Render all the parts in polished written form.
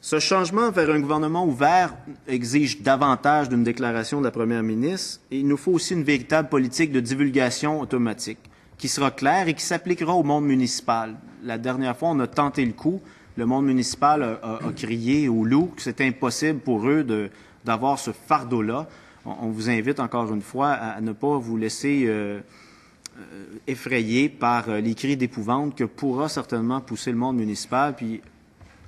Ce changement vers un gouvernement ouvert exige davantage d'une déclaration de la première ministre et il nous faut aussi une véritable politique de divulgation automatique qui sera claire et qui s'appliquera au monde municipal. La dernière fois, on a tenté le coup. Le monde municipal a crié au loup que c'était impossible pour eux d'avoir ce fardeau-là. On vous invite encore une fois à ne pas vous laisser effrayer par les cris d'épouvante que pourra certainement pousser le monde municipal. Puis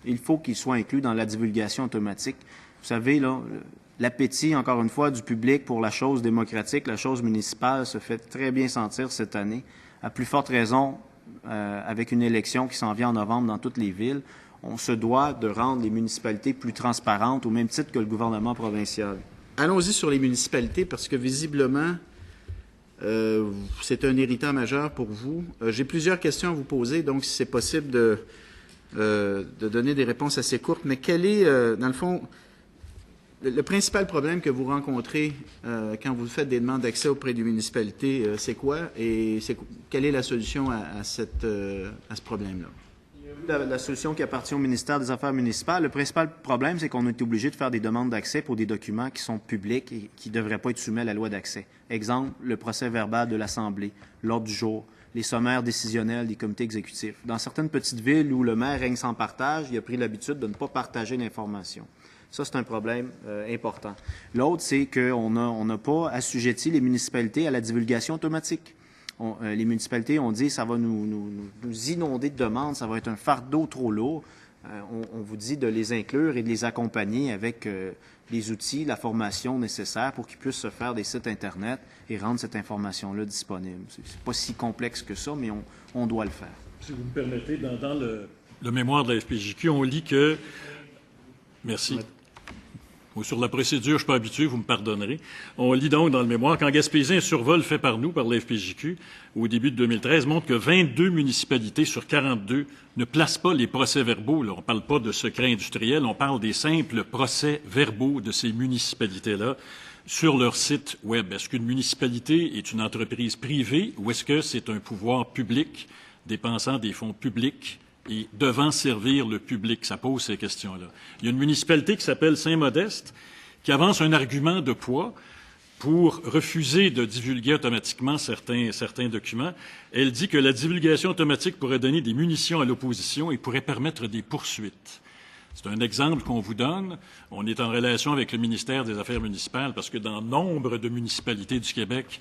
il faut qu'il soit inclus dans la divulgation automatique. Vous savez, là, l'appétit, encore une fois, du public pour la chose démocratique, la chose municipale, se fait très bien sentir cette année. À plus forte raison, avec une élection qui s'en vient en novembre dans toutes les villes, on se doit de rendre les municipalités plus transparentes au même titre que le gouvernement provincial. Allons-y sur les municipalités parce que visiblement, c'est un irritant majeur pour vous. J'ai plusieurs questions à vous poser, donc si c'est possible de donner des réponses assez courtes. Mais quel est, dans le fond, le principal problème que vous rencontrez quand vous faites des demandes d'accès auprès des municipalités, c'est quoi? Et quelle est la solution à ce problème-là? La solution qui appartient au ministère des Affaires municipales. Le principal problème, c'est qu'on est obligé de faire des demandes d'accès pour des documents qui sont publics et qui ne devraient pas être soumis à la loi d'accès. Exemple, le procès-verbal de l'Assemblée, l'ordre du jour, les sommaires décisionnels des comités exécutifs. Dans certaines petites villes où le maire règne sans partage, il a pris l'habitude de ne pas partager l'information. Ça, c'est un problème important. L'autre, c'est qu'on n'a pas assujetti les municipalités à la divulgation automatique. Les municipalités ont dit que ça va nous inonder de demandes, ça va être un fardeau trop lourd. On vous dit de les inclure et de les accompagner avec les outils, la formation nécessaire pour qu'ils puissent se faire des sites Internet et rendre cette information-là disponible. C'est pas si complexe que ça, mais on doit le faire. Si vous me permettez, dans le mémoire de la FPJQ, on lit que... Merci. Sur la procédure, je ne suis pas habitué, vous me pardonnerez. On lit donc dans le mémoire qu'en Gaspésie, un survol fait par nous, par la FPJQ, au début de 2013, montre que 22 municipalités sur 42 ne placent pas les procès-verbaux. On ne parle pas de secret industriel, on parle des simples procès-verbaux de ces municipalités-là sur leur site Web. Est-ce qu'une municipalité est une entreprise privée ou est-ce que c'est un pouvoir public dépensant des fonds publics et devant servir le public? Ça pose ces questions-là. Il y a une municipalité qui s'appelle Saint-Modeste qui avance un argument de poids pour refuser de divulguer automatiquement certains documents. Elle dit que la divulgation automatique pourrait donner des munitions à l'opposition et pourrait permettre des poursuites. C'est un exemple qu'on vous donne. On est en relation avec le ministère des Affaires municipales parce que dans nombre de municipalités du Québec,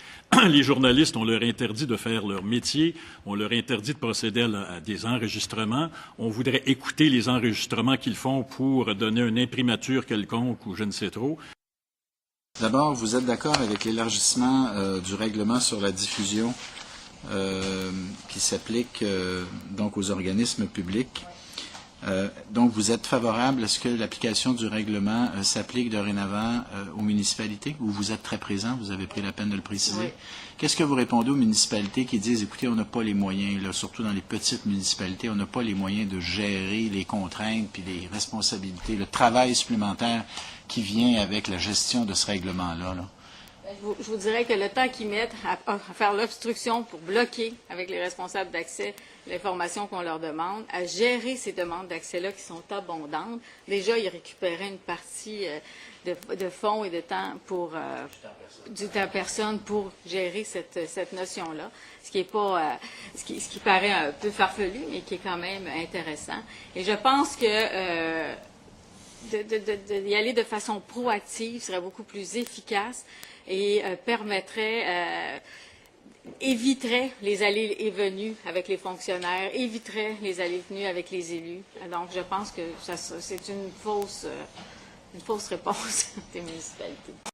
les journalistes, on leur interdit de faire leur métier, on leur interdit de procéder à des enregistrements. On voudrait écouter les enregistrements qu'ils font pour donner une imprimature quelconque ou je ne sais trop. D'abord, vous êtes d'accord avec l'élargissement du règlement sur la diffusion qui s'applique donc aux organismes publics. Donc, vous êtes favorable à ce que l'application du règlement s'applique dorénavant aux municipalités, où vous êtes très présent, vous avez pris la peine de le préciser. Oui. Qu'est-ce que vous répondez aux municipalités qui disent, écoutez, on n'a pas les moyens, là, surtout dans les petites municipalités, on n'a pas les moyens de gérer les contraintes puis les responsabilités, le travail supplémentaire qui vient avec la gestion de ce règlement-là, là? Je vous dirais que le temps qu'ils mettent à faire l'obstruction pour bloquer avec les responsables d'accès l'information qu'on leur demande, à gérer ces demandes d'accès-là qui sont abondantes, déjà, ils récupéraient une partie de fonds et de temps pour du temps personne pour gérer cette notion-là, ce qui paraît un peu farfelu, mais qui est quand même intéressant. Et je pense que d'y aller de façon proactive serait beaucoup plus efficace et éviterait les allées et venues avec les fonctionnaires, éviterait les allées et venues avec les élus. Donc, je pense que c'est une fausse réponse des municipalités.